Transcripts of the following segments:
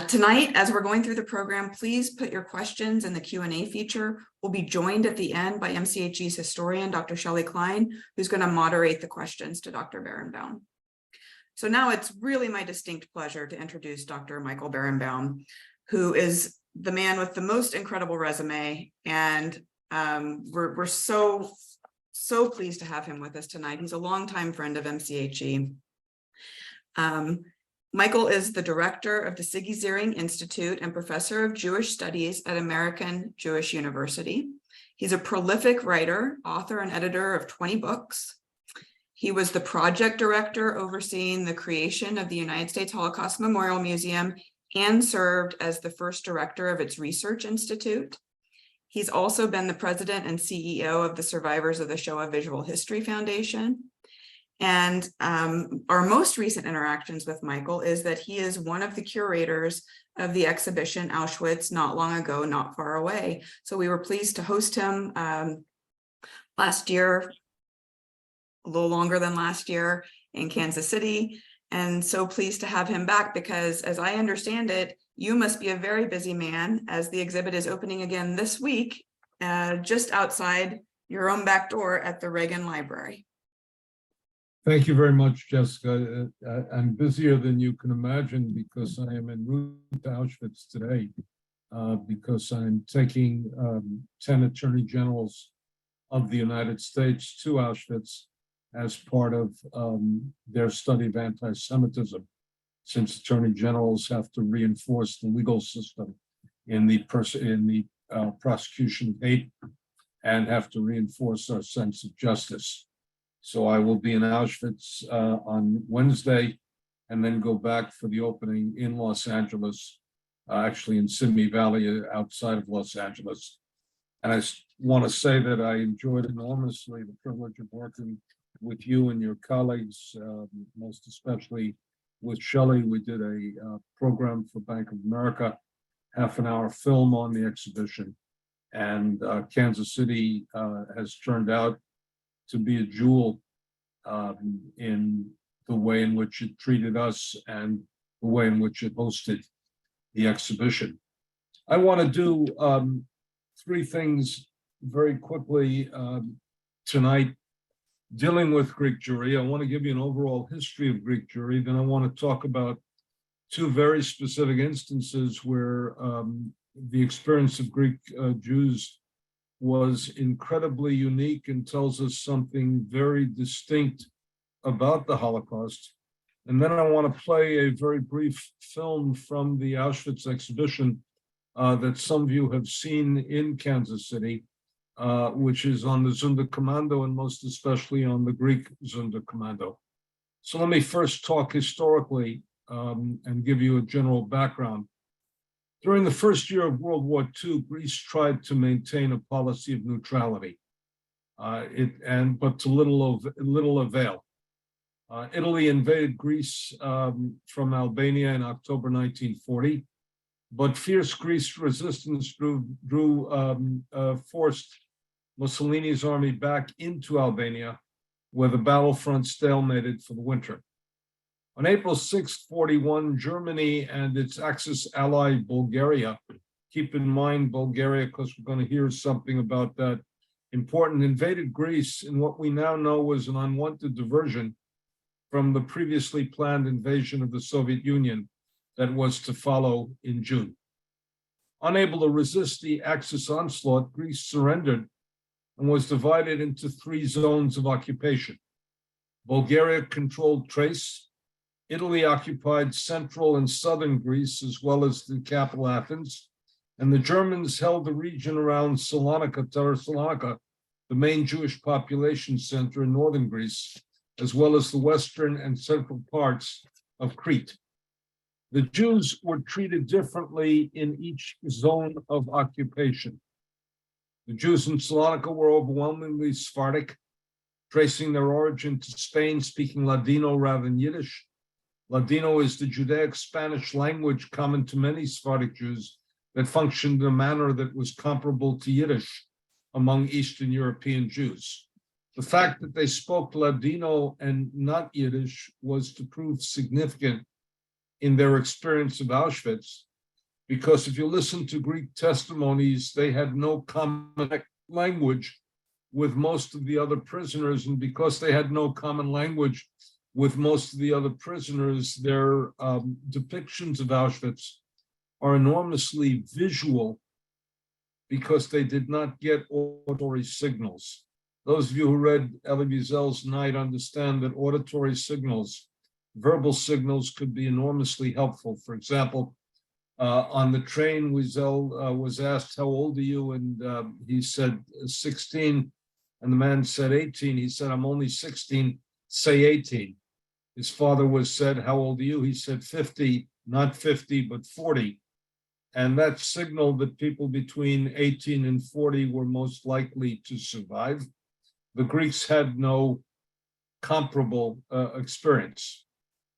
Tonight, as we're going through the program, please put your questions in the Q&A feature. We'll be joined at the end by MCHE's historian, Dr. Shelley Klein, who's going to moderate the questions to Dr. Berenbaum. So now it's really my distinct pleasure to introduce Dr. Michael Berenbaum, who is the man with the most incredible resume, and we're so pleased to have him with us tonight. He's a longtime friend of MCHE. Michael is the director of the Siggy Ziering Institute and professor of Jewish Studies at American Jewish University. He's a prolific writer, author, and editor of 20 books. He was the project director overseeing the creation of the United States Holocaust Memorial Museum and served as the first director of its research institute. He's also been the president and CEO of the Survivors of the Shoah Visual History Foundation. And our most recent interactions with Michael is that he is one of the curators of the exhibition Auschwitz, Not Long Ago, Not Far Away. So we were pleased to host him last year, a little longer than last year, in Kansas City. And so pleased to have him back because, as I understand it, you must be a very busy man, as the exhibit is opening again this week, just outside your own back door at the Reagan Library. Thank you very much, Jessica. I'm busier than you can imagine because I am en route to Auschwitz today because I'm taking 10 attorney generals of the United States to Auschwitz as part of their study of anti-Semitism, since attorney generals have to reinforce the legal system in the prosecution of hate and have to reinforce our sense of justice. So I will be in Auschwitz on Wednesday and then go back for the opening in Los Angeles, actually in Simi Valley outside of Los Angeles. And I want to say that I enjoyed enormously the privilege of working with you and your colleagues, most especially with Shelley. We did a program for Bank of America, half-an-hour film on the exhibition. And Kansas City has turned out to be a jewel in the way in which it treated us and the way in which it hosted the exhibition. I want to do three things very quickly tonight dealing with Greek Jewry. I want to give you an overall history of Greek Jewry. Then I want to talk about two very specific instances where the experience of Greek Jews was incredibly unique and tells us something very distinct about the Holocaust. And then I want to play a very brief film from the Auschwitz exhibition that some of you have seen in Kansas City, which is on the Zunda Commando and most especially on the Greek Zunda Commando. So let me first talk historically and give you a general background. During the first year of World War II, Greece tried to maintain a policy of neutrality, but to little avail. Italy invaded Greece from Albania in October 1940, but fierce Greece resistance forced Mussolini's army back into Albania, where the battlefront stalemated for the winter. On April 6, 1941, Germany and its Axis ally Bulgaria, keep in mind Bulgaria because we're going to hear something about that, important, invaded Greece in what we now know was an unwanted diversion from the previously planned invasion of the Soviet Union that was to follow in June. Unable to resist the Axis onslaught, Greece surrendered and was divided into three zones of occupation. Bulgaria controlled Thrace, Italy occupied central and southern Greece, as well as the capital Athens, and the Germans held the region around Salonika, the main Jewish population center in northern Greece, as well as the western and central parts of Crete. The Jews were treated differently in each zone of occupation. The Jews in Salonika were overwhelmingly Sephardic, tracing their origin to Spain, speaking Ladino rather than Yiddish. Ladino is the Judaic Spanish language common to many Sephardic Jews that functioned in a manner that was comparable to Yiddish among Eastern European Jews. The fact that they spoke Ladino and not Yiddish was to prove significant in their experience of Auschwitz, because if you listen to Greek testimonies, they had no common language with most of the other prisoners, and because they had no common language with most of the other prisoners, their depictions of Auschwitz are enormously visual because they did not get auditory signals. Those of you who read Elie Wiesel's Night understand that auditory signals, verbal signals, could be enormously helpful. For example, on the train, Wiesel was asked, "How old are you?" And he said, 16. And the man said, 18. He said, "I'm only 16, say 18. His father was said, "How old are you?" He said, 50, not 50, but 40. And that signaled that people between 18 and 40 were most likely to survive. The Greeks had no comparable experience.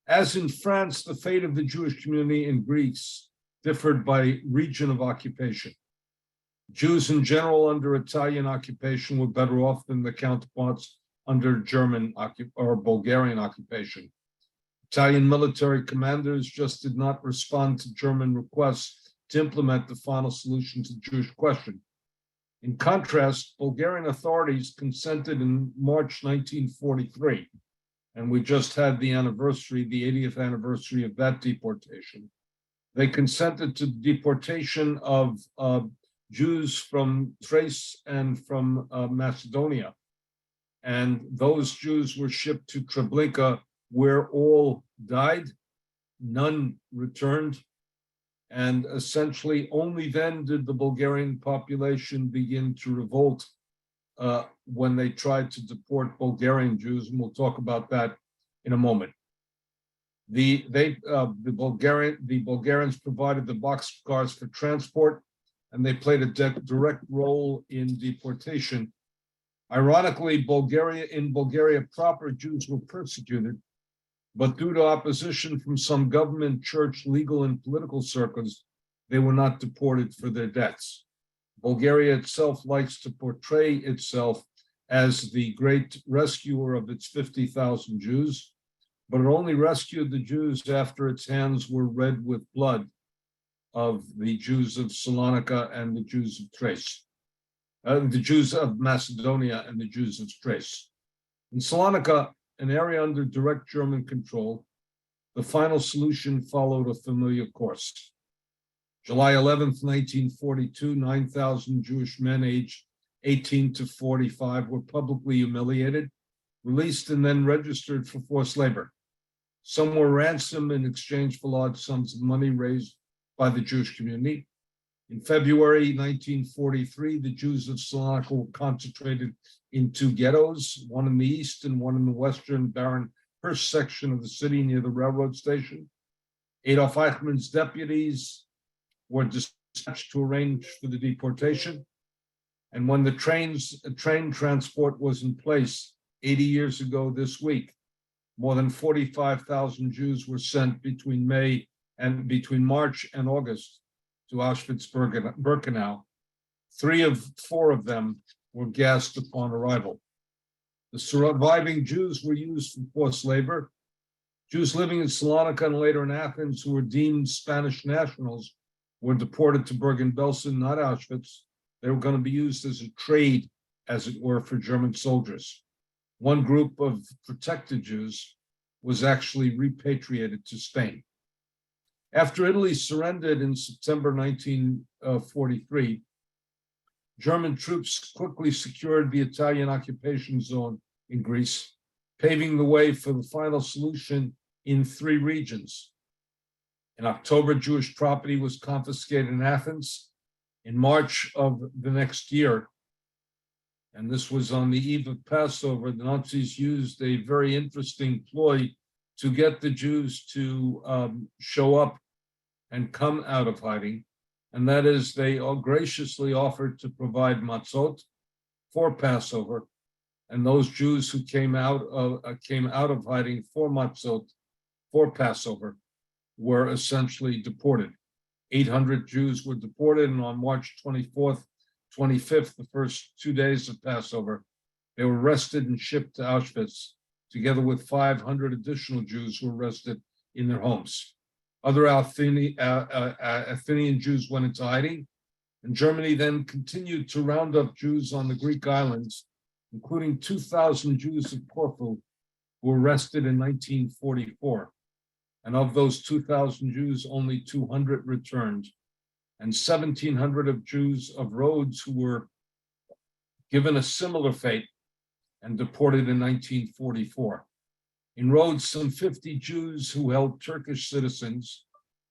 As in France, the fate of the Jewish community in Greece differed by region of occupation. Jews in general under Italian occupation were better off than the counterparts under German or Bulgarian occupation. Italian military commanders just did not respond to German requests to implement the final solution to the Jewish question. In contrast, Bulgarian authorities consented in March 1943, and we just had the anniversary, the 80th anniversary of that deportation. They consented to the deportation of Jews from Thrace and from Macedonia. And those Jews were shipped to Treblinka, where all died, none returned. And essentially only then did the Bulgarian population begin to revolt when they tried to deport Bulgarian Jews, and we'll talk about that in a moment. The Bulgarians provided the boxcars for transport, and they played a direct role in deportation. Ironically, in Bulgaria proper, Jews were persecuted, but due to opposition from some government, church, legal, and political circles, they were not deported for their deaths. Bulgaria itself likes to portray itself as the great rescuer of its 50,000 Jews, but it only rescued the Jews after its hands were red with blood of the Jews of Salonika and the Jews of Thrace, the Jews of Macedonia and the Jews of Thrace. In Salonika, an area under direct German control, the final solution followed a familiar course. July 11th, 1942, 9,000 Jewish men aged 18 to 45 were publicly humiliated, released, and then registered for forced labor. Some were ransomed in exchange for large sums of money raised by the Jewish community. In February 1943, the Jews of Salonika were concentrated in two ghettos, one in the east and one in the western Baron-Hirsch section of the city near the railroad station. Adolf Eichmann's deputies were dispatched to arrange for the deportation. And when the train transport was in place 80 years ago this week, more than 45,000 Jews were sent between March and August to Auschwitz-Birkenau. 4 of them were gassed upon arrival. The surviving Jews were used for forced labor. Jews living in Salonika and later in Athens who were deemed Spanish nationals were deported to Bergen-Belsen, not Auschwitz. They were going to be used as a trade, as it were, for German soldiers. One group of protected Jews was actually repatriated to Spain. After Italy surrendered in September 1943, German troops quickly secured the Italian occupation zone in Greece, paving the way for the final solution in 3 regions. In October, Jewish property was confiscated in Athens. In March of the next year, and this was on the eve of Passover, the Nazis used a very interesting ploy to get the Jews to show up and come out of hiding. And that is, they graciously offered to provide matzot for Passover. And those Jews who came out of hiding for matzot for Passover were essentially deported. 800 Jews were deported, and on March 24th, 25th, the first 2 days of Passover, they were arrested and shipped to Auschwitz, together with 500 additional Jews who were arrested in their homes. Other Athenian Jews went into hiding, and Germany then continued to round up Jews on the Greek islands, including 2,000 Jews of Corfu who were arrested in 1944. And of those 2,000 Jews, only 200 returned, and 1,700 of Jews of Rhodes who were given a similar fate and deported in 1944. In Rhodes, some 50 Jews who held Turkish citizens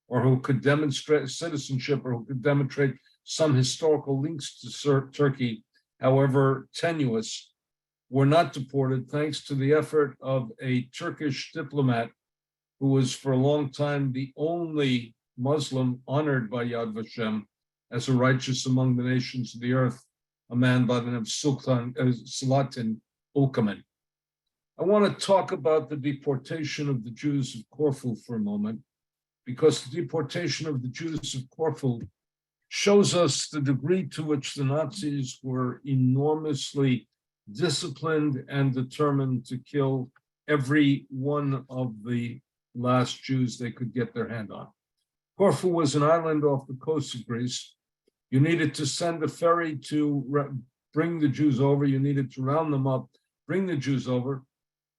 or who could demonstrate citizenship or who could demonstrate some historical links to Turkey, however tenuous, were not deported thanks to the effort of a Turkish diplomat who was for a long time the only Muslim honored by Yad Vashem as a righteous among the nations of the earth, a man by the name of Salatin Ulkaman. I want to talk about the deportation of the Jews of Corfu for a moment, because the deportation of the Jews of Corfu shows us the degree to which the Nazis were enormously disciplined and determined to kill every one of the last Jews they could get their hand on. Corfu was an island off the coast of Greece. You needed to send a ferry to bring the Jews over. You needed to round them up, bring the Jews over.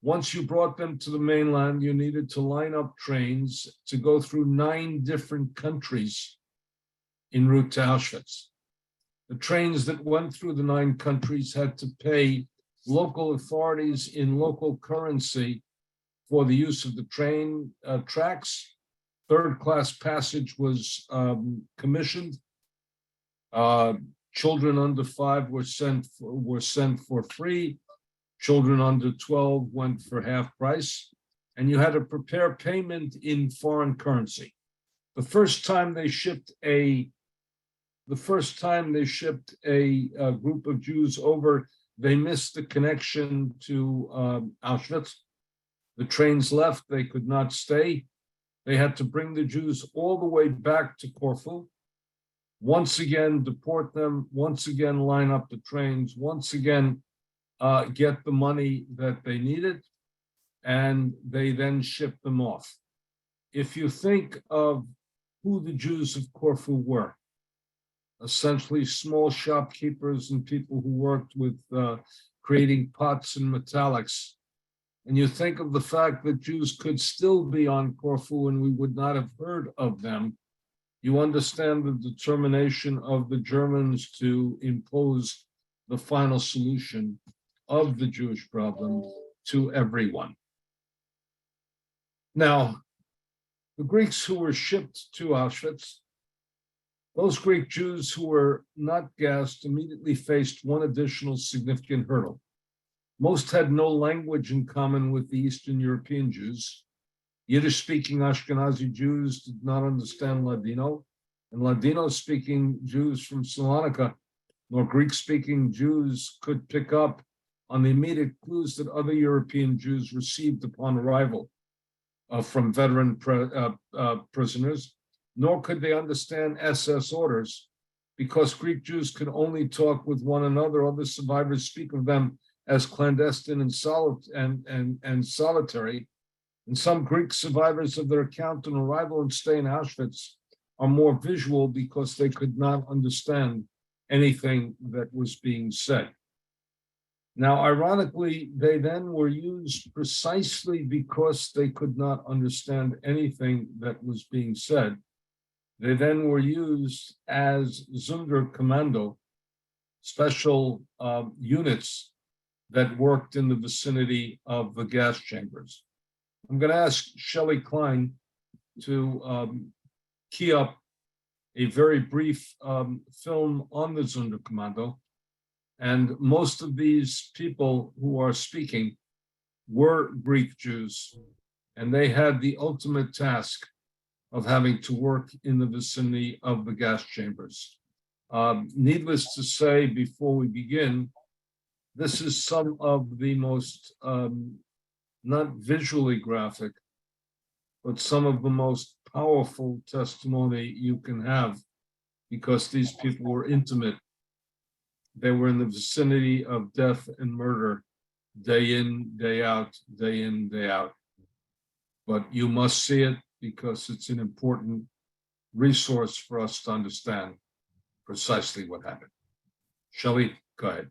Once you brought them to the mainland, you needed to line up trains to go through 9 different countries en route to Auschwitz. The trains that went through the 9 countries had to pay local authorities in local currency for the use of the train tracks. Third-class passage was commissioned. Children under 5 were sent for free. Children under 12 went for half price, and you had to prepare payment in foreign currency. The first time they shipped a group of Jews over, they missed the connection to Auschwitz. The trains left, they could not stay. They had to bring the Jews all the way back to Corfu, once again deport them, once again line up the trains, once again get the money that they needed, and they then ship them off. If you think of who the Jews of Corfu were, essentially small shopkeepers and people who worked with creating pots and metallics, and you think of the fact that Jews could still be on Corfu and we would not have heard of them, you understand the determination of the Germans to impose the final solution of the Jewish problem to everyone. Now, the Greeks who were shipped to Auschwitz, those Greek Jews who were not gassed immediately faced one additional significant hurdle. Most had no language in common with the Eastern European Jews. Yiddish-speaking Ashkenazi Jews did not understand Ladino, and Ladino-speaking Jews from Salonika, nor Greek-speaking Jews could pick up on the immediate clues that other European Jews received upon arrival from veteran prisoners, nor could they understand SS orders, because Greek Jews could only talk with one another. Other survivors speak of them as clandestine and solitary. And some Greek survivors of their account on arrival and stay in Auschwitz are more visual because they could not understand anything that was being said. Now, ironically, they then were used precisely because they could not understand anything that was being said. They then were used as Zunda Commando, special units that worked in the vicinity of the gas chambers. I'm going to ask Shelley Klein to key up a very brief film on the Zunda Commando. And most of these people who are speaking were Greek Jews, and they had the ultimate task of having to work in the vicinity of the gas chambers. Needless to say, before we begin, this is some of the most, not visually graphic, but some of the most powerful testimony you can have, because these people were intimate. They were in the vicinity of death and murder, day in, day out, day in, day out. But you must see it because it's an important resource for us to understand precisely what happened. Shelley, go ahead.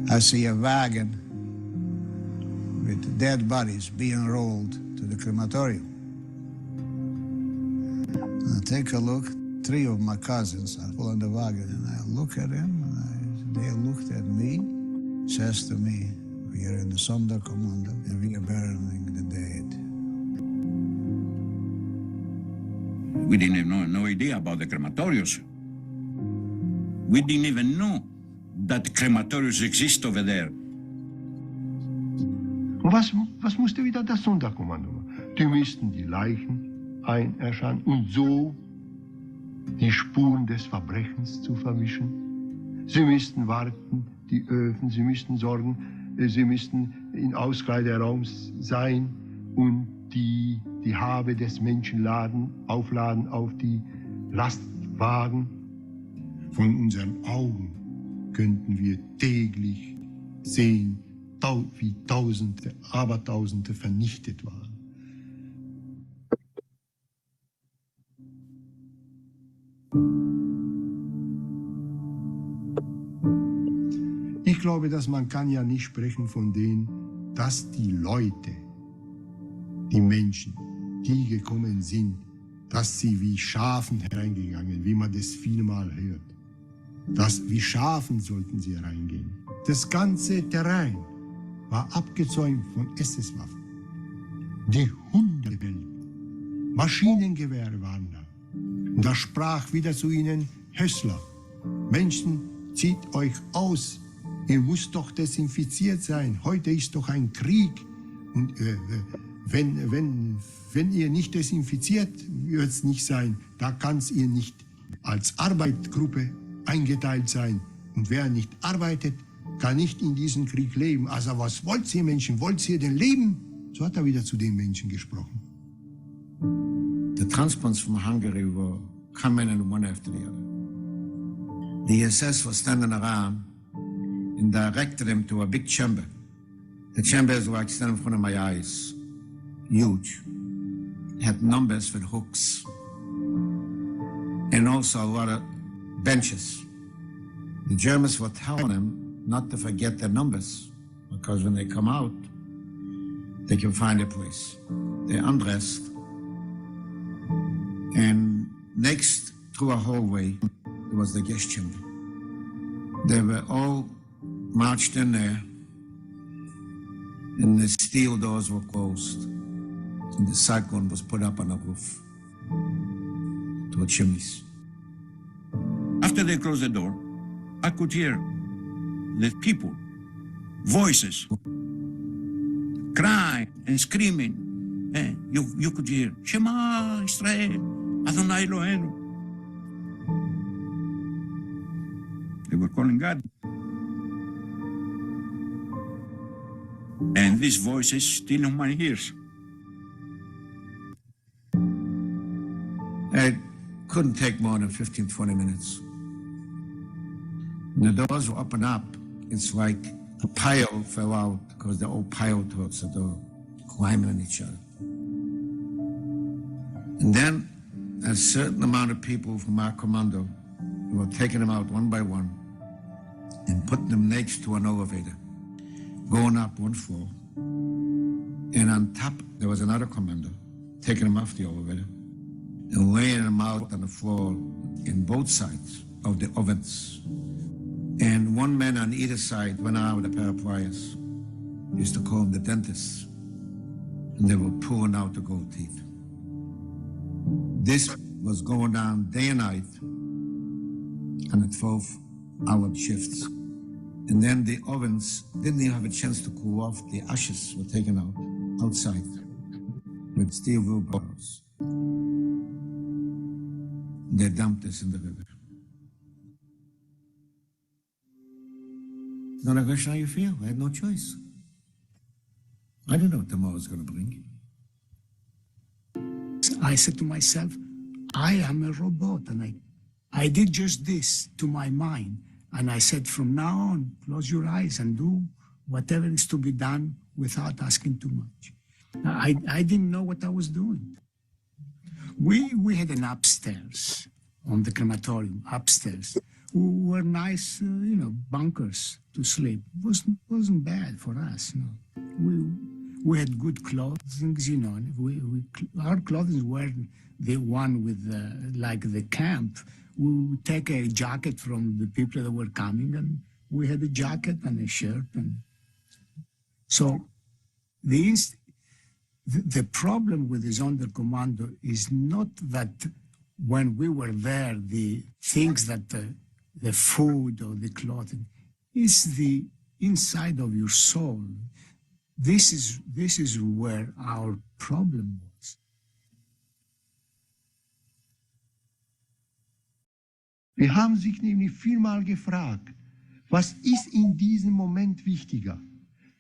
I see a wagon with dead bodies being rolled to the crematorium. I take a look. 3 of my cousins are all on the wagon, and I look at them, and they looked at me, says to me, "We are in the Zunda Commando, and we are burying the dead." We didn't have no idea about the crematoriums. We didn't even know that crematoriums exist over there. Und was musste wieder das Zunda Commando machen? Die müssten die Leichen erscheinen und so die Spuren des Verbrechens zu verwischen. Sie müssten warten, die Öfen, sie müssten sorgen, sie müssten in Auskleideraum sein und die Habe des Menschen aufladen auf die Lastwagen. Von unseren Augen könnten wir täglich sehen, wie Tausende, Abertausende vernichtet waren. Ich glaube, dass man kann ja nicht sprechen von denen, dass die Leute, die Menschen, die gekommen sind, dass sie wie Schafen hereingegangen, wie man das vielmal hört. Wie Schafen sollten sie hereingehen. Das ganze Terrain war abgezäumt von SS-Waffen. Die Hunde bellten. Maschinengewehre waren da. Und da sprach wieder zu ihnen Hössler: Menschen, zieht euch aus. Ihr müsst doch desinfiziert sein. Heute ist doch ein Krieg. Und wenn ihr nicht desinfiziert, wird es nicht sein. Da kann es ihr nicht als Arbeitsgruppe eingeteilt sein. Und wer nicht arbeitet, kann nicht in diesem Krieg leben. Also was wollt ihr Menschen? Wollt ihr denn leben? So hat er wieder zu den Menschen gesprochen. The transports from Hungary were coming in one after the other. The SS was standing around and directed them to a big chamber. The chambers were standing in front of my eyes, huge. It had numbers with hooks and also a lot of benches. The Germans were telling them not to forget their numbers, because when they come out, they can find a place. They're undressed, and next to a hallway, there was the guest chamber. They were all marched in there, and the steel doors were closed, and the cyclone was put up on the roof to the chimneys. After they closed the door, I could hear the people, voices, crying and screaming. And you could hear, Shema Israel, Adonai Eloheinu. They were calling God. And these voices still in my ears. It couldn't take more than 15, 20 minutes. And the doors were up and up. It's like a pile fell out because they all piled towards the door, climbing on each other. And then a certain amount of people from our commando were taking them out one by one and putting them next to an elevator, going up one floor. And on top, there was another commando taking them off the elevator and laying them out on the floor in both sides of the ovens. And one man on either side went out with a pair of pliers. We used to call them the dentists. And they were pulling out the gold teeth. This was going down day and night on the 12-hour shifts. And then the ovens didn't even have a chance to cool off. The ashes were taken out outside with steel wheelbarrows. They dumped us in the river. Not a question how you feel. I had no choice. I didn't know what tomorrow was going to bring. I said to myself, I am a robot, and I did just this to my mind. And I said, from now on, close your eyes and do whatever is to be done without asking too much. I didn't know what I was doing. We had an upstairs on the crematorium, upstairs. Were nice, bunkers to sleep. Wasn't bad for us. We had good clothing, our clothing weren't the one with like the camp. We would take a jacket from the people that were coming, and we had a jacket and a shirt. And so the problem with the Zonde Commando is not that when we were there, the things that the food or the clothing is the inside of your soul. This is where our problem was. Wir haben sich nämlich vielmal gefragt, was ist in diesem Moment wichtiger?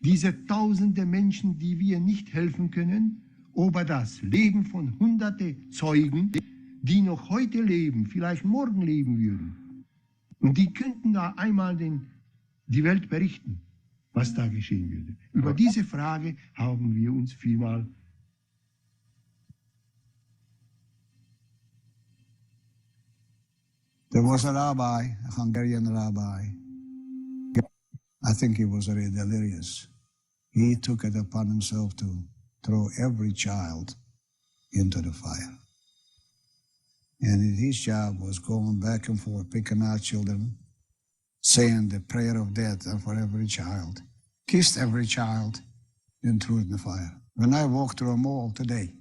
Diese tausende Menschen, die wir nicht helfen können, oder das Leben von hunderte Zeugen, die noch heute leben, vielleicht morgen leben würden. Und die könnten da einmal die Welt berichten, was da geschehen würde. Über diese Frage haben wir uns vielmal There was a rabbi, a Hungarian rabbi. I think he was really delirious. He took it upon himself to throw every child into the fire. And his job was going back and forth, picking out children, saying the prayer of death for every child, kissed every child, and threw it in the fire. When I walk through a mall today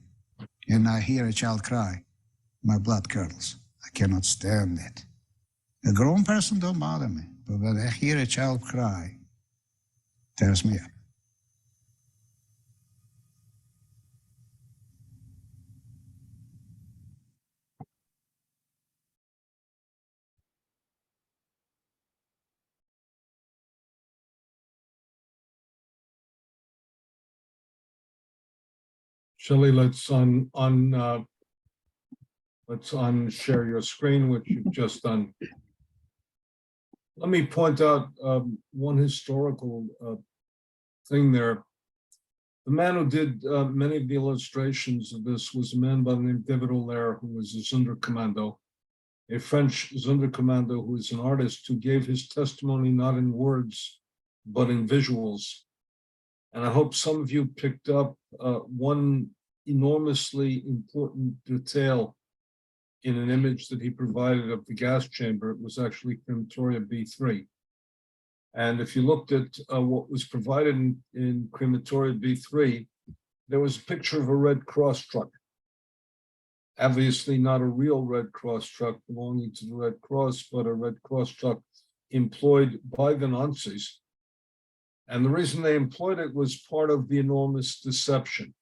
and I hear a child cry, my blood curdles. I cannot stand it. A grown person don't bother me, but when I hear a child cry, it tears me up. Shelley, let's share your screen, which you've just done. Let me point out one historical thing there. The man who did many of the illustrations of this was a man by the name of David Allaire, who was a Zunda Commando, a French Zunda Commando who is an artist who gave his testimony not in words, but in visuals. And I hope some of you picked up one enormously important detail in an image that he provided of the gas chamber. It was actually crematoria B3. And if you looked at what was provided in crematoria B3, there was a picture of a Red Cross truck. Obviously not a real Red Cross truck belonging to the Red Cross, but a Red Cross truck employed by the Nazis. And the reason they employed it was part of the enormous deception.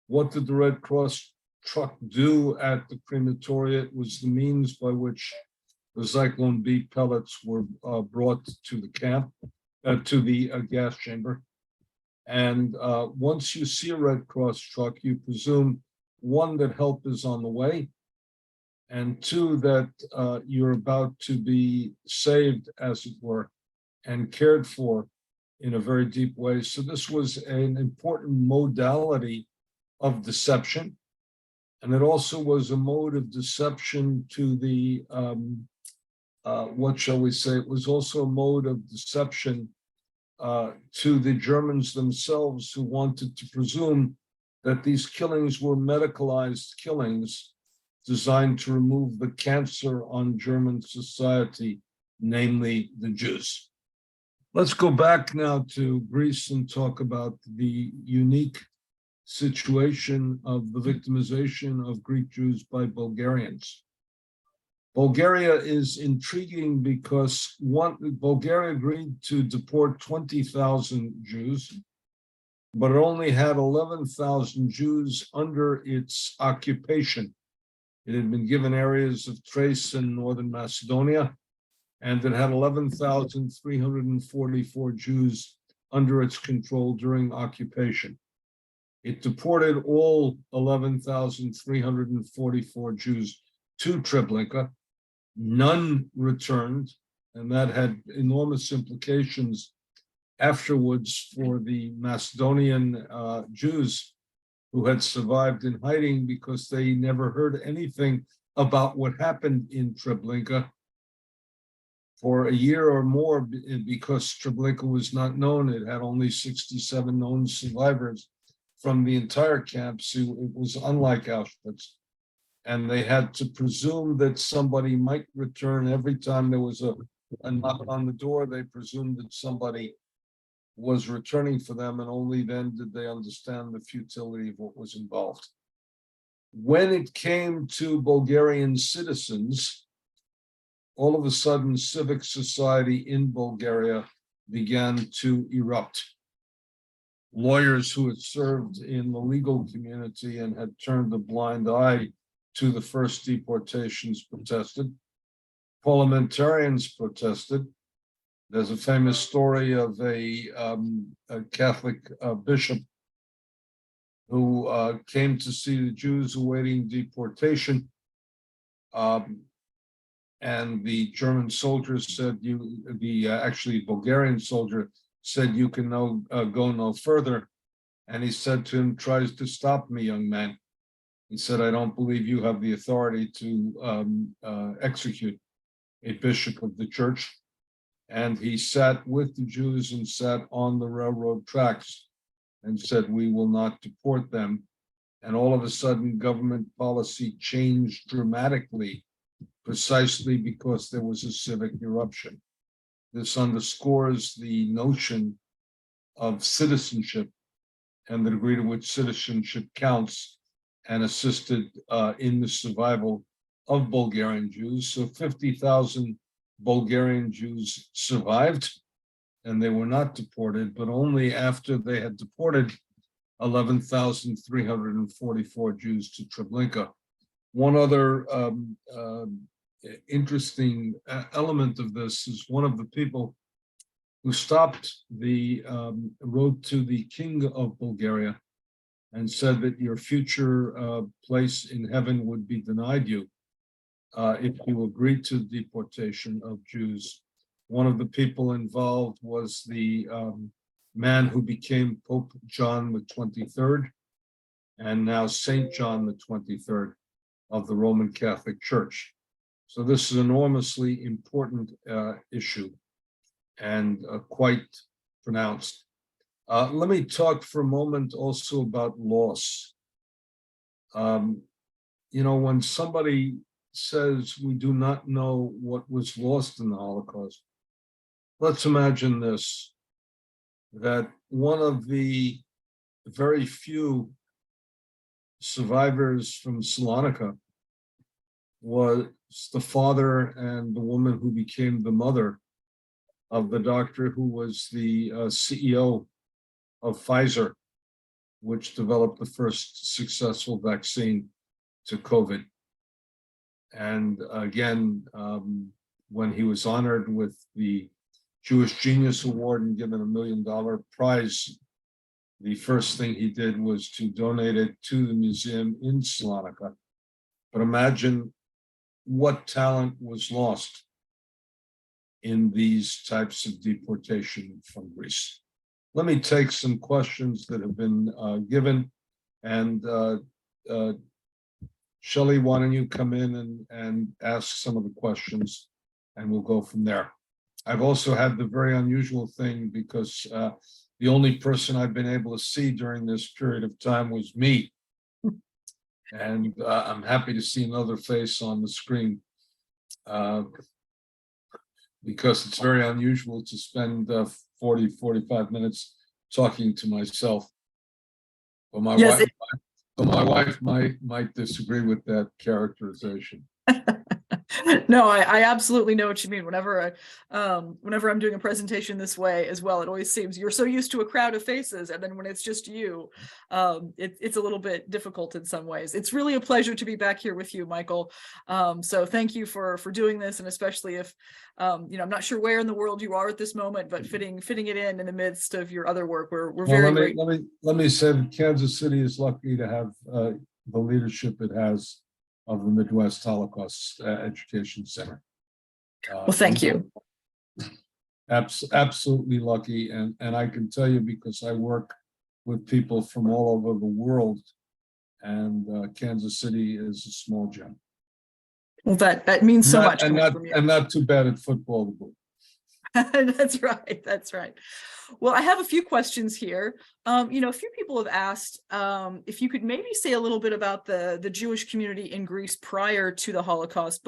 What did the Red Cross truck do at the crematoria? It was the means by which the Zyklon B pellets were brought to the camp, to the gas chamber. And once you see a Red Cross truck, you presume, one, that help is on the way, and two, that you're about to be saved, as it were, and cared for in a very deep way. So this was an important modality of deception. And it also was a mode of deception to the, what shall we say, it was also a mode of deception to the Germans themselves, who wanted to presume that these killings were medicalized killings designed to remove the cancer on German society, namely the Jews. Let's go back now to Greece and talk about the unique situation of the victimization of Greek Jews by Bulgarians. Bulgaria is intriguing because Bulgaria agreed to deport 20,000 Jews, but it only had 11,000 Jews under its occupation. It had been given areas of Thrace and northern Macedonia, and it had 11,344 Jews under its control during occupation. It deported all 11,344 Jews to Treblinka. None returned, And that had enormous implications afterwards for the Macedonian Jews who had survived in hiding because they never heard anything about what happened in Treblinka for a year or more, because Treblinka was not known. It had only 67 known survivors from the entire camp, so it was unlike Auschwitz. And they had to presume that somebody might return every time there was a knock on the door. They presumed that somebody was returning for them, and only then did they understand the futility of what was involved. When it came to Bulgarian citizens, all of a sudden civic society in Bulgaria began to erupt. Lawyers who had served in the legal community and had turned a blind eye to the first deportations protested. Parliamentarians protested. There's a famous story of a Catholic bishop who came to see the Jews awaiting deportation. And the German soldiers said, actually Bulgarian soldier said, you can go no further. And he said to him, tries to stop me, young man. He said, I don't believe you have the authority to execute a bishop of the church. And he sat with the Jews and sat on the railroad tracks and said, we will not deport them. And all of a sudden, government policy changed dramatically, precisely because there was a civic eruption. This underscores the notion of citizenship and the degree to which citizenship counts and assisted in the survival of Bulgarian Jews. So 50,000 Bulgarian Jews survived, and they were not deported, but only after they had deported 11,344 Jews to Treblinka. One other interesting element of this is one of the people who stopped the road to the king of Bulgaria and said that your future place in heaven would be denied you if you agreed to deportation of Jews. One of the people involved was the man who became Pope John the 23rd and now Saint John the 23rd of the Roman Catholic Church. So this is an enormously important issue and quite pronounced. Let me talk for a moment also about loss. When somebody says we do not know what was lost in the Holocaust, let's imagine this, that one of the very few survivors from Salonika was the father and the woman who became the mother of the doctor who was the CEO of Pfizer, which developed the first successful vaccine to COVID. And again, when he was honored with the Jewish Genius Award and given $1 million prize, the first thing he did was to donate it to the museum in Salonika. But imagine what talent was lost in these types of deportation from Greece. Let me take some questions that have been given, and Shelley, why don't you come in and ask some of the questions, and we'll go from there. I've also had the very unusual thing because the only person I've been able to see during this period of time was me. And I'm happy to see another face on the screen because it's very unusual to spend 40, 45 minutes talking to myself. But my wife might disagree with that characterization. No, I absolutely know what you mean. Whenever I'm doing a presentation this way as well, it always seems you're so used to a crowd of faces, and then when it's just you, it's a little bit difficult in some ways. It's really a pleasure to be back here with you, Michael. So thank you for doing this, and especially if I'm not sure where in the world you are at this moment, but fitting it in the midst of your other work. We're very grateful. Let me say that Kansas City is lucky to have the leadership it has of the Midwest Holocaust Education Center. Well, thank you. Absolutely lucky, and I can tell you because I work with people from all over the world, and Kansas City is a small gem. Well, that means so much coming from you. And not too bad at football. That's right. That's right. Well, I have a few questions here. A few people have asked if you could maybe say a little bit about the Jewish community in Greece prior to the Holocaust.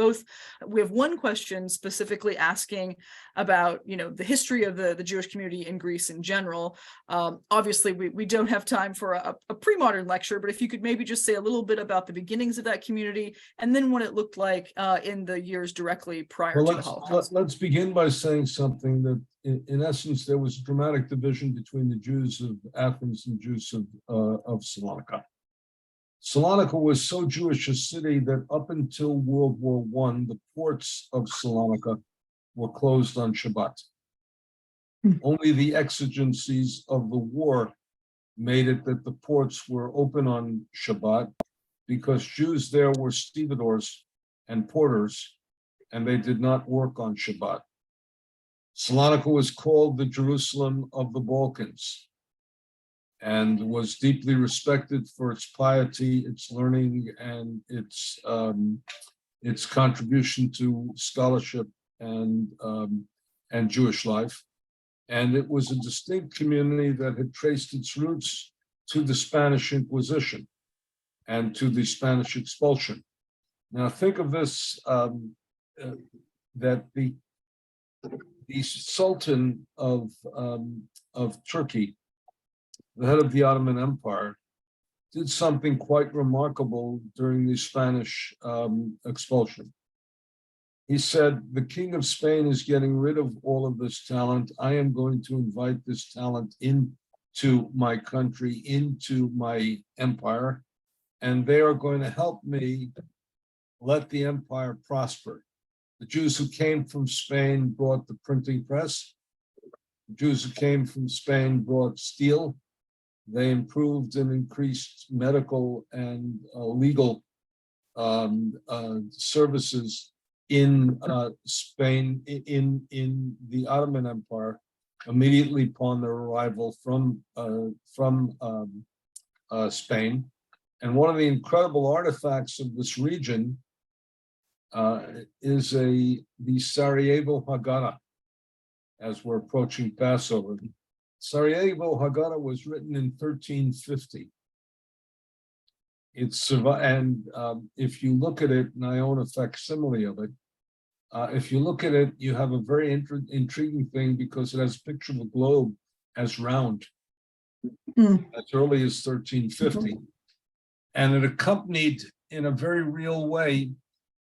We have one question specifically asking about, the history of the Jewish community in Greece in general. Obviously, we don't have time for a pre-modern lecture, but if you could maybe just say a little bit about the beginnings of that community and then what it looked like in the years directly prior to the Holocaust. Let's begin by saying something that in essence, there was a dramatic division between the Jews of Athens and Jews of Salonika. Salonika was so Jewish a city that up until World War I, the ports of Salonika were closed on Shabbat. Only the exigencies of the war made it that the ports were open on Shabbat because Jews there were stevedores and porters, and they did not work on Shabbat. Salonika was called the Jerusalem of the Balkans and was deeply respected for its piety, its learning, and its contribution to scholarship and Jewish life. And it was a distinct community that had traced its roots to the Spanish Inquisition and to the Spanish expulsion. Now think of this, that the Sultan of Turkey, the head of the Ottoman Empire, did something quite remarkable during the Spanish expulsion. He said, the King of Spain is getting rid of all of this talent. I am going to invite this talent into my country, into my empire, and they are going to help me let the empire prosper. The Jews who came from Spain brought the printing press. The Jews who came from Spain brought steel. They improved and increased medical and legal services in Spain, in the Ottoman Empire, immediately upon their arrival from Spain. And one of the incredible artifacts of this region is the Sarajevo Haggadah, as we're approaching Passover. Sarajevo Haggadah was written in 1350. It's and if you look at it, and I own a facsimile of it, if you look at it, you have a very intriguing thing because it has a picture of a globe as round, as early as 1350. And it accompanied, in a very real way,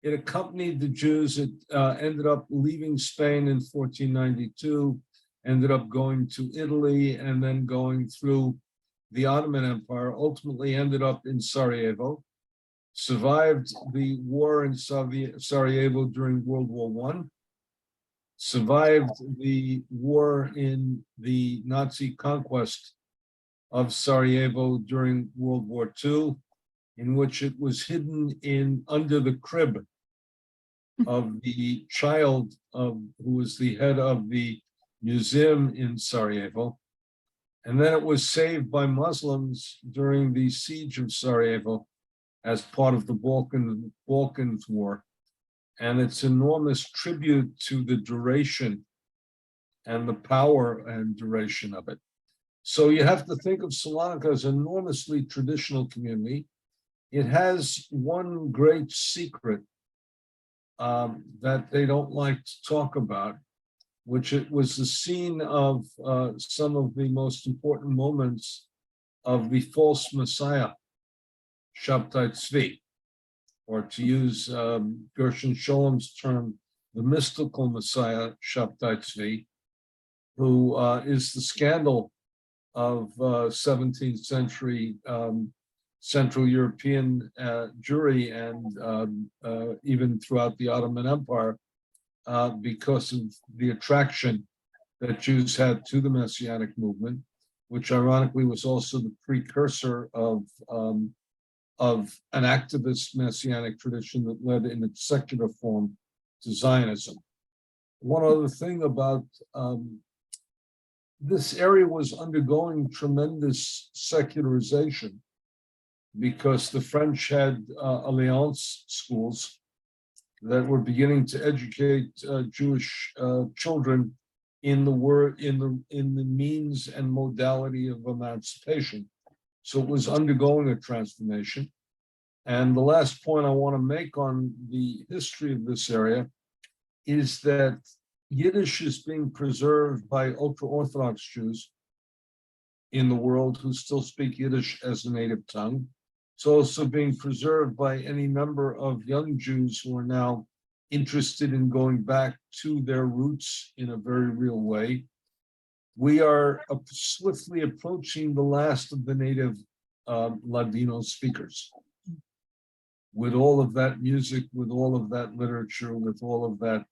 it accompanied the Jews. It ended up leaving Spain in 1492, ended up going to Italy, and then going through the Ottoman Empire, ultimately ended up in Sarajevo, survived the war in Sarajevo during World War I, survived the war in the Nazi conquest of Sarajevo during World War II, in which it was hidden under the crib of the child who was the head of the museum in Sarajevo. And then it was saved by Muslims during the siege of Sarajevo as part of the Balkans War. And it's enormous tribute to the duration and the power and duration of it. So you have to think of Salonika as an enormously traditional community. It has one great secret that they don't like to talk about, which it was the scene of some of the most important moments of the false Messiah, Shabtai Tzvi, or to use Gershon Sholom's term, the mystical Messiah, Shabtai Tzvi, who is the scandal of 17th century Central European Jewry and even throughout the Ottoman Empire, because of the attraction that Jews had to the Messianic movement, which ironically was also the precursor of an activist Messianic tradition that led in its secular form to Zionism. one other thing about this area was undergoing tremendous secularization because the French had Alliance schools that were beginning to educate Jewish children in the means and modality of emancipation. So it was undergoing a transformation. And the last point I want to make on the history of this area is that Yiddish is being preserved by ultra-Orthodox Jews in the world who still speak Yiddish as a native tongue. It's also being preserved by any number of young Jews who are now interested in going back to their roots in a very real way. We are swiftly approaching the last of the native Ladino speakers. With all of that music, with all of that literature, with all of that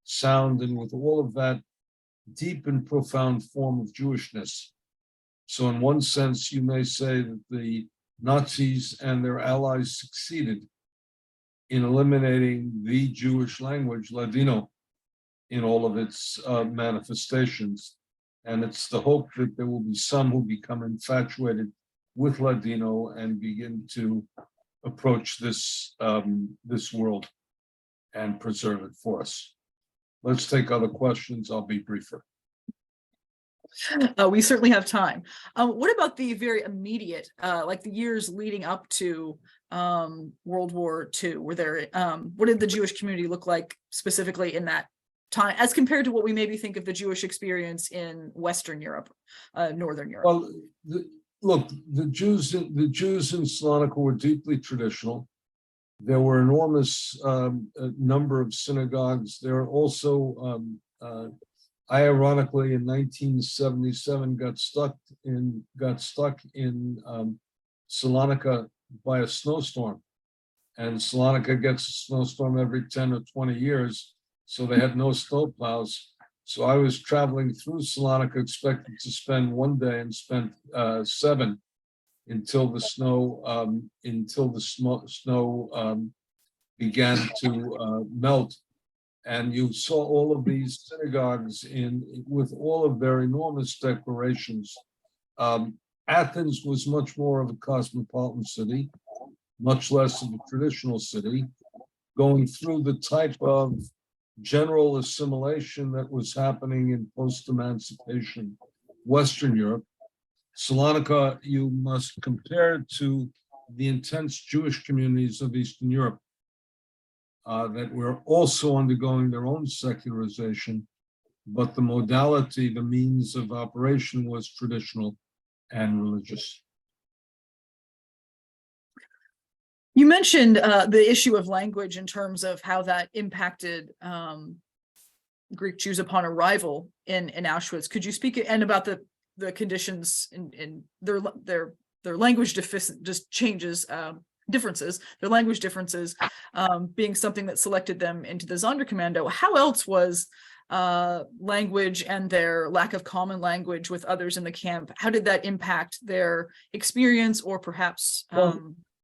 sound, and with all of that deep and profound form of Jewishness. So in one sense, you may say that the Nazis and their allies succeeded in eliminating the Jewish language, Ladino, in all of its manifestations. And it's the hope that there will be some who become infatuated with Ladino and begin to approach this world and preserve it for us. Let's take other questions. I'll be briefer. We certainly have time. What about the very immediate, like the years leading up to World War II? Were there, what did the Jewish community look like specifically in that time, as compared to what we maybe think of the Jewish experience in Western Europe, Northern Europe? Well, look, the Jews in Salonika were deeply traditional. There were enormous number of synagogues. There are also, I ironically in 1977 got stuck in Salonika by a snowstorm, and Salonika gets a snowstorm every 10 or 20 years, so they had no snow plows. So I was traveling through Salonika expecting to spend one day and spent 7 until the snow began to melt. And you saw all of these synagogues with all of their enormous decorations. Athens was much more of a cosmopolitan city, much less of a traditional city, going through the type of general assimilation that was happening in post-emancipation Western Europe. Salonika, you must compare to the intense Jewish communities of Eastern Europe that were also undergoing their own secularization, but the modality, the means of operation was traditional and religious. You mentioned the issue of language in terms of how that impacted Greek Jews upon arrival in Auschwitz. Could you speak and about the conditions in their language differences, their language differences being something that selected them into the Zonde Commando? How else was language and their lack of common language with others in the camp, how did that impact their experience, or perhaps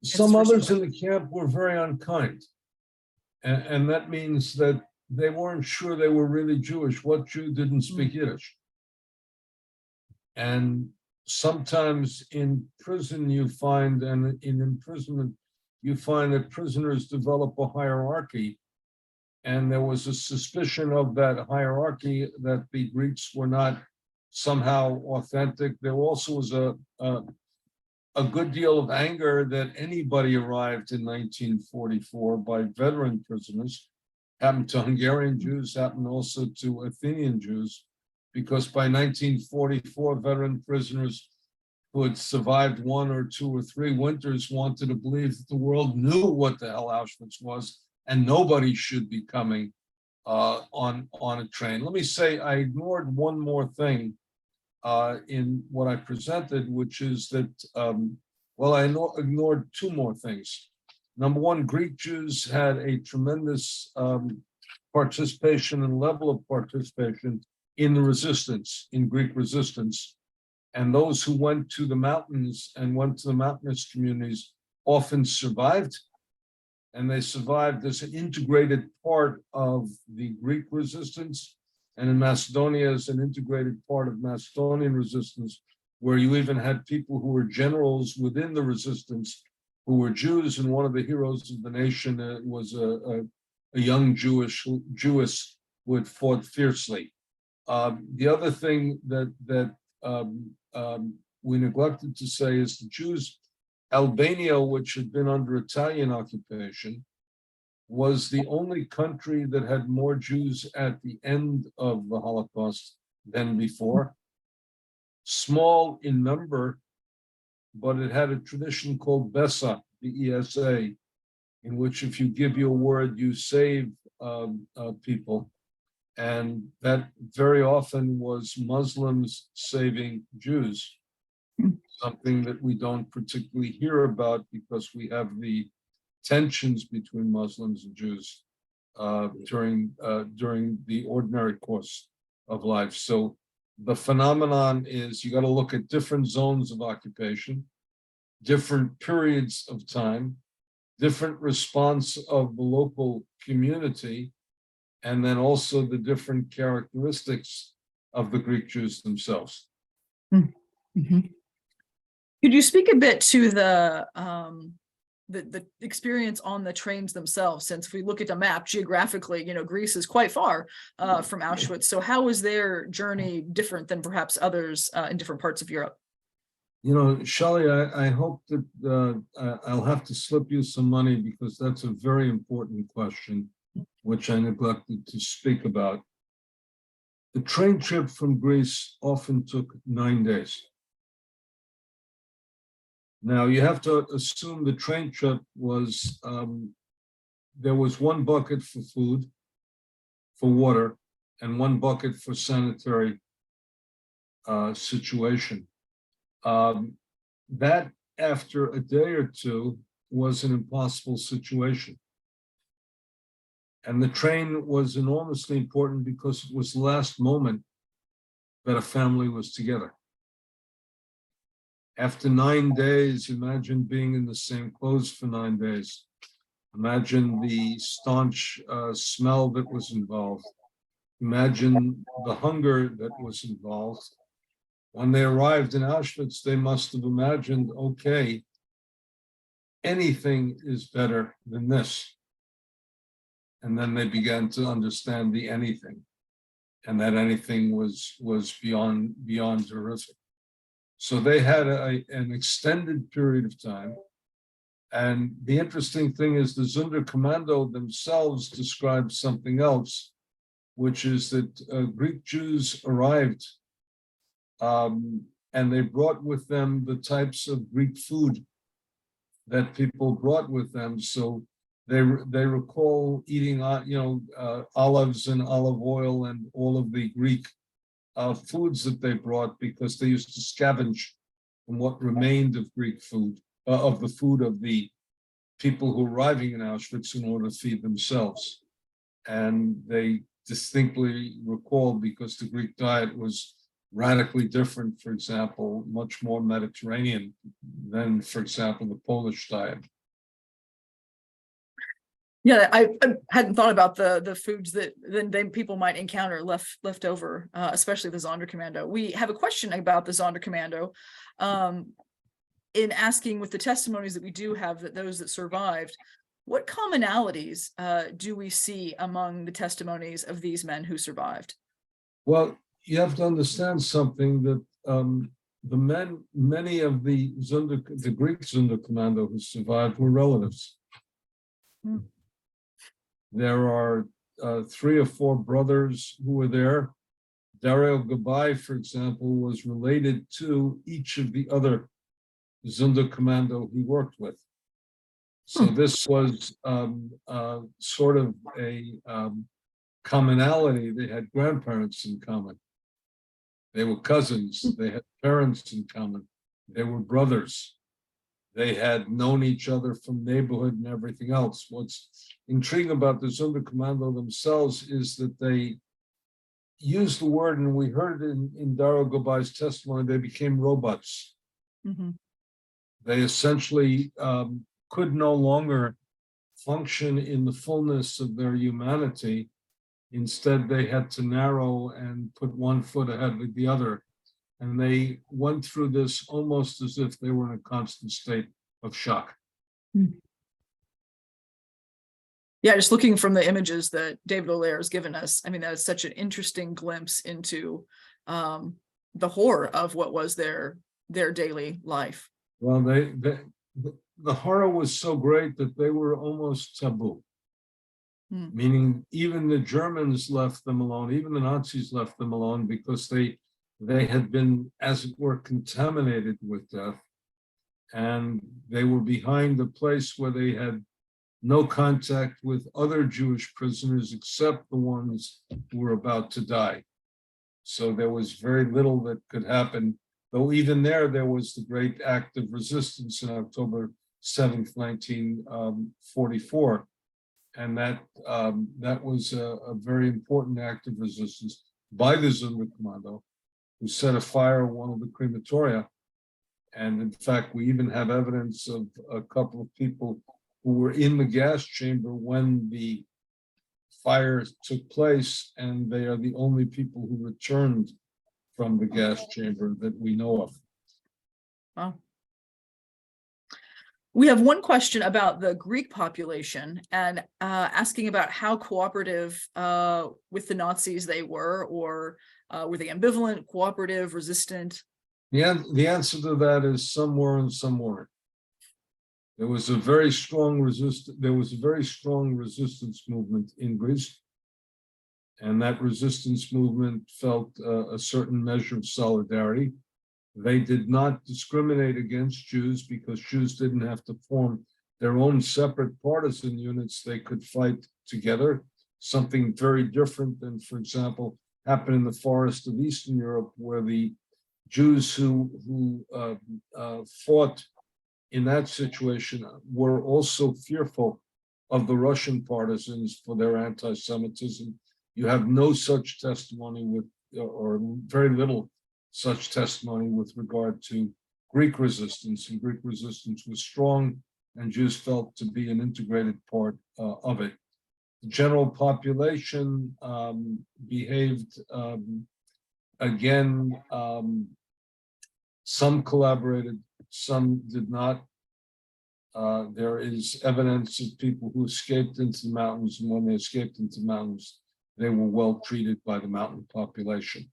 some others in the camp were very unkind, and that means that they weren't sure they were really Jewish. What Jew didn't speak Yiddish? And sometimes in prison you find, and in imprisonment, you find that prisoners develop a hierarchy, and there was a suspicion of that hierarchy that the Greeks were not somehow authentic. There also was a good deal of anger that anybody arrived in 1944 by veteran prisoners, happened to Hungarian Jews, happened also to Athenian Jews, because by 1944, veteran prisoners who had survived 1 or 2 or 3 winters wanted to believe that the world knew what the hell Auschwitz was, and nobody should be coming on a train. Let me say, I ignored one more thing in what I presented, which is that, I ignored 2 more things. Number one, Greek Jews had a tremendous participation and level of participation in the resistance, in Greek resistance. And those who went to the mountains and went to the mountainous communities often survived and they survived as an integrated part of the Greek resistance, and in Macedonia as an integrated part of Macedonian resistance, where you even had people who were generals within the resistance who were Jews, and one of the heroes of the nation was a young Jewess who had fought fiercely. The other thing that we neglected to say is the Jews, Albania, which had been under Italian occupation, was the only country that had more Jews at the end of the Holocaust than before. Small in number, but it had a tradition called BESA, B-E-S-A, in which if you give your word, you save people. And that very often was Muslims saving Jews, something that we don't particularly hear about because we have the tensions between Muslims and Jews during the ordinary course of life. So the phenomenon is you got to look at different zones of occupation, different periods of time, different response of the local community, and then also the different characteristics of the Greek Jews themselves. Mm-hmm. Could you speak a bit to the experience on the trains themselves? Since if we look at the map geographically, Greece is quite far from Auschwitz. So how was their journey different than perhaps others in different parts of Europe? Shelley, I hope that I'll have to slip you some money because that's a very important question, which I neglected to speak about. The train trip from Greece often took 9 days. Now, you have to assume the train trip was, there was one bucket for food, for water, and one bucket for sanitary situation. That, after a day or two, was an impossible situation. And the train was enormously important because it was the last moment that a family was together. After 9 days, imagine being in the same clothes for 9 days. Imagine the staunch smell that was involved. Imagine the hunger that was involved. When they arrived in Auschwitz, they must have imagined, okay, anything is better than this. And then they began to understand the anything, and that anything was beyond horrific. So they had an extended period of time. And the interesting thing is the Zunda Commando themselves described something else, which is that Greek Jews arrived and they brought with them the types of Greek food that people brought with them. So they recall eating, olives and olive oil and all of the Greek foods that they brought because they used to scavenge from what remained of Greek food, of the food of the people who were arriving in Auschwitz in order to feed themselves. And they distinctly recalled, because the Greek diet was radically different, for example, much more Mediterranean than, for example, the Polish diet. Yeah, I hadn't thought about the foods that then people might encounter left over, especially the Zonde Commando. We have a question about the Zonde Commando in asking, with the testimonies that we do have, that those that survived, what commonalities do we see among the testimonies of these men who survived? Well, you have to understand something, that many of the Greek Zunda Commando who survived were relatives. Hmm. There are 3 or 4 brothers who were there. Dario Gabai, for example, was related to each of the other Zunda Commando he worked with. So this was sort of a commonality. They had grandparents in common. They were cousins. They had parents in common. They were brothers. They had known each other from neighborhood and everything else. What's intriguing about the Zunda Commando themselves is that they used the word, and we heard it in Dario Gabai's testimony, they became robots. Mm-hmm. They essentially could no longer function in the fullness of their humanity. Instead, they had to narrow and put one foot ahead of the other. And they went through this almost as if they were in a constant state of shock. Yeah, just looking from the images that David Allaire has given us, I mean, that is such an interesting glimpse into the horror of what was their daily life. Well, the horror was so great that they were almost taboo. Meaning even the Germans left them alone, even the Nazis left them alone because they had been, as it were, contaminated with death. And they were behind a place where they had no contact with other Jewish prisoners except the ones who were about to die. So there was very little that could happen, though even there was the great act of resistance in October 7th, 1944. And that was a very important act of resistance by the Zunda Commando, who set afire one of the crematoria. And in fact, we even have evidence of a couple of people who were in the gas chamber when the fire took place, and they are the only people who returned from the gas chamber that we know of. Wow. We have one question about the Greek population and asking about how cooperative with the Nazis they were, or were they ambivalent, cooperative, resistant? The answer to that is some were and some weren't. There was a very strong resistance movement in Greece, and that resistance movement felt a certain measure of solidarity. They did not discriminate against Jews because Jews didn't have to form their own separate partisan units. They could fight together, something very different than, for example, happened in the forest of Eastern Europe, where the Jews who fought in that situation were also fearful of the Russian partisans for their anti-Semitism. You have no such testimony or very little such testimony with regard to Greek resistance, and Greek resistance was strong, and Jews felt to be an integrated part of it. The general population behaved again. Some collaborated, some did not. There is evidence of people who escaped into the mountains, and when they escaped into the mountains, they were well treated by the mountain population.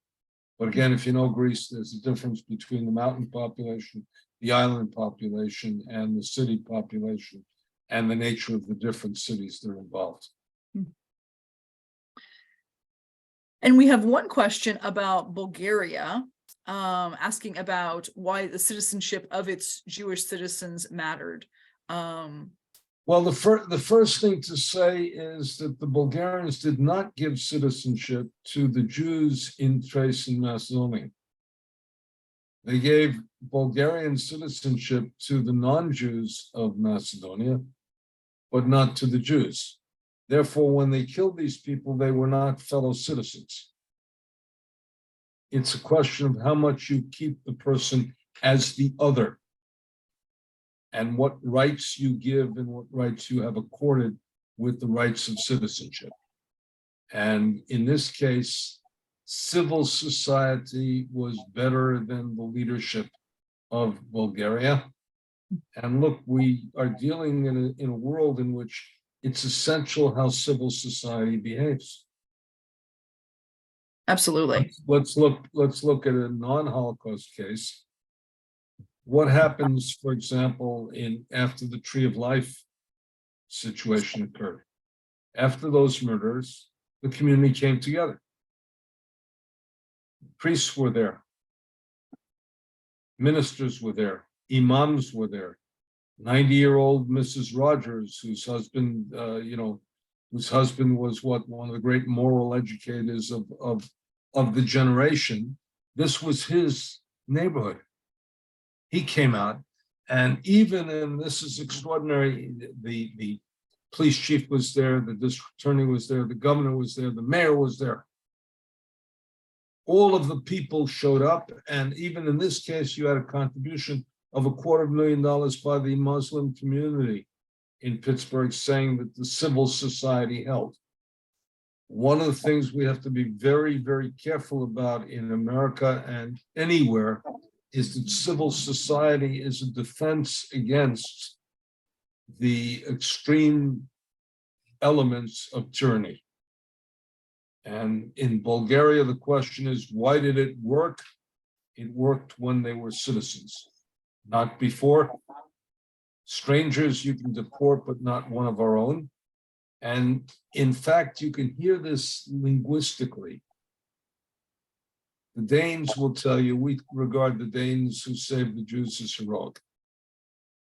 But again, if you know Greece, there's a difference between the mountain population, the island population, and the city population, and the nature of the different cities that are involved. And we have one question about Bulgaria, asking about why the citizenship of its Jewish citizens mattered. Well, the first thing to say is that the Bulgarians did not give citizenship to the Jews in Thrace and Macedonia. They gave Bulgarian citizenship to the non-Jews of Macedonia, but not to the Jews. Therefore, when they killed these people, they were not fellow citizens. It's a question of how much you keep the person as the other, and what rights you give and what rights you have accorded with the rights of citizenship. And in this case, civil society was better than the leadership of Bulgaria. And look, we are dealing in a world in which it's essential how civil society behaves. Absolutely. Let's look at a non-Holocaust case. What happens, for example, after the Tree of Life situation occurred? After those murders, the community came together. Priests were there. Ministers were there. Imams were there. 90-year-old Mrs. Rogers, whose husband was one of the great moral educators of the generation. This was his neighborhood. He came out, and even, and this is extraordinary, the police chief was there, the district attorney was there, the governor was there, the mayor was there. All of the people showed up, and even in this case, you had a contribution of $250,000 by the Muslim community in Pittsburgh saying that the civil society held. One of the things we have to be very, very careful about in America and anywhere is that civil society is a defense against the extreme elements of tyranny. And in Bulgaria, the question is, why did it work? It worked when they were citizens, not before. Strangers you can deport, but not one of our own. And in fact, you can hear this linguistically. The Danes will tell you, we regard the Danes who saved the Jews as heroic.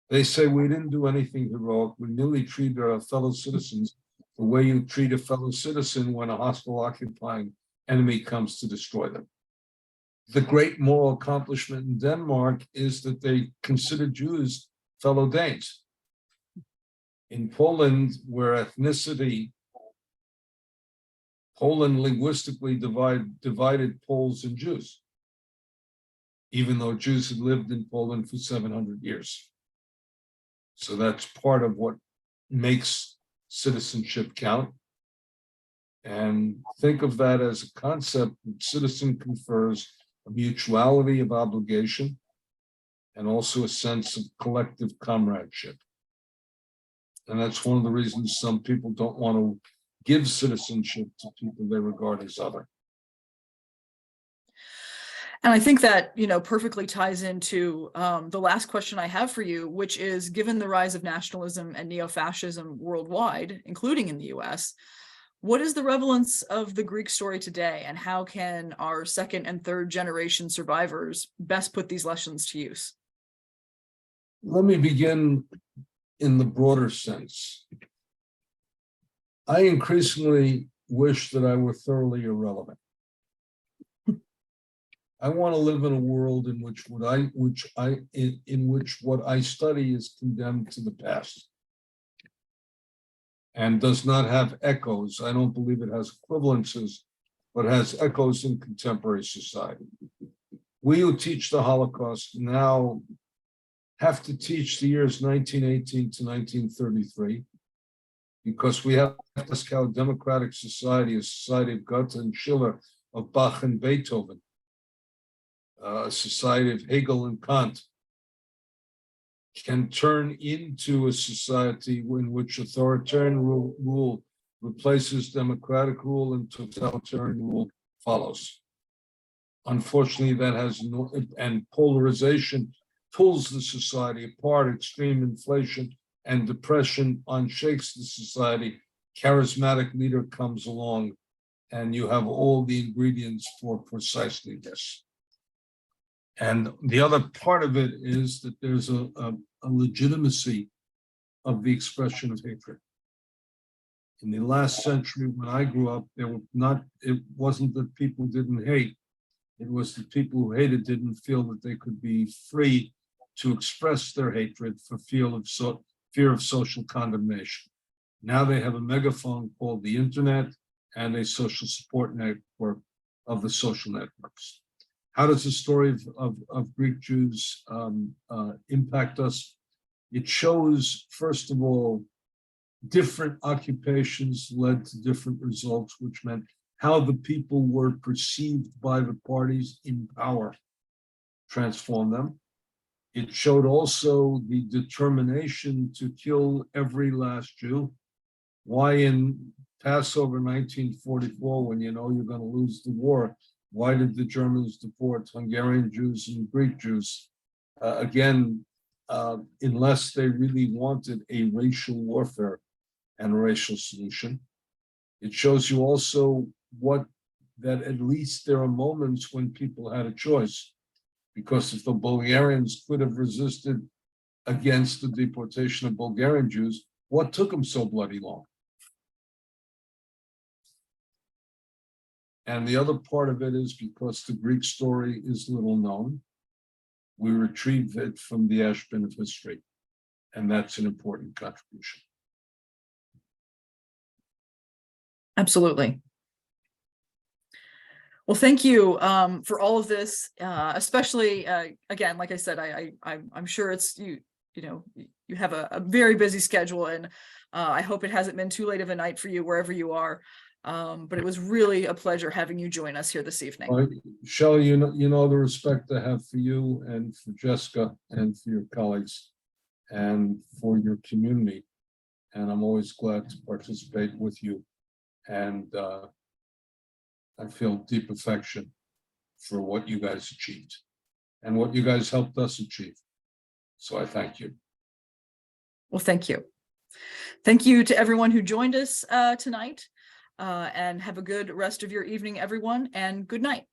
They say we didn't do anything heroic. We merely treated our fellow citizens the way you treat a fellow citizen when a hostile occupying enemy comes to destroy them. The great moral accomplishment in Denmark is that they consider Jews fellow Danes. In Poland, where ethnicity, Poland linguistically divided Poles and Jews, even though Jews had lived in Poland for 700 years. So that's part of what makes citizenship count. And think of that as a concept that citizen confers a mutuality of obligation and also a sense of collective comradeship. And that's one of the reasons some people don't want to give citizenship to people they regard as other. And I think that, you know, perfectly ties into the last question I have for you, which is, given the rise of nationalism and neo-fascism worldwide, including in the US, what is the relevance of the Greek story today, and how can our second and third generation survivors best put these lessons to use? Let me begin in the broader sense. I increasingly wish that I were thoroughly irrelevant. I want to live in a world in which what I study is condemned to the past and does not have echoes. I don't believe it has equivalences, but has echoes in contemporary society. We who teach the Holocaust now have to teach the years 1918 to 1933, because we have to ask how a democratic society, a society of Goethe and Schiller, of Bach and Beethoven, a society of Hegel and Kant, can turn into a society in which authoritarian rule replaces democratic rule and totalitarian rule follows. Unfortunately, that has no, and polarization pulls the society apart. Extreme inflation and depression unshakes the society. Charismatic leader comes along, and you have all the ingredients for precisely this. And the other part of it is that there's a legitimacy of the expression of hatred. In the last century, when I grew up, it wasn't that people didn't hate. It was that people who hated didn't feel that they could be free to express their hatred for fear of social condemnation. Now they have a megaphone called the internet and a social support network of the social networks. How does the story of Greek Jews impact us? It shows, first of all, different occupations led to different results, which meant how the people were perceived by the parties in power transformed them. It showed also the determination to kill every last Jew. Why in Passover 1944, when you know you're going to lose the war, why did the Germans deport Hungarian Jews and Greek Jews? Unless they really wanted a racial warfare and a racial solution. It shows you also that at least there are moments when people had a choice, because if the Bulgarians could have resisted against the deportation of Bulgarian Jews, what took them so bloody long? And the other part of it is because the Greek story is little known, we retrieve it from the ash bin of history, and that's an important contribution. Absolutely. Well, thank you for all of this, especially again, like I said, I'm sure you have a very busy schedule, and I hope it hasn't been too late of a night for you wherever you are. But it was really a pleasure having you join us here this evening. Shelley, you know the respect I have for you and for Jessica and for your colleagues and for your community. And I'm always glad to participate with you. And I feel deep affection for what you guys achieved and what you guys helped us achieve. So I thank you. Well, thank you. Thank you to everyone who joined us tonight, and have a good rest of your evening, everyone, and good night.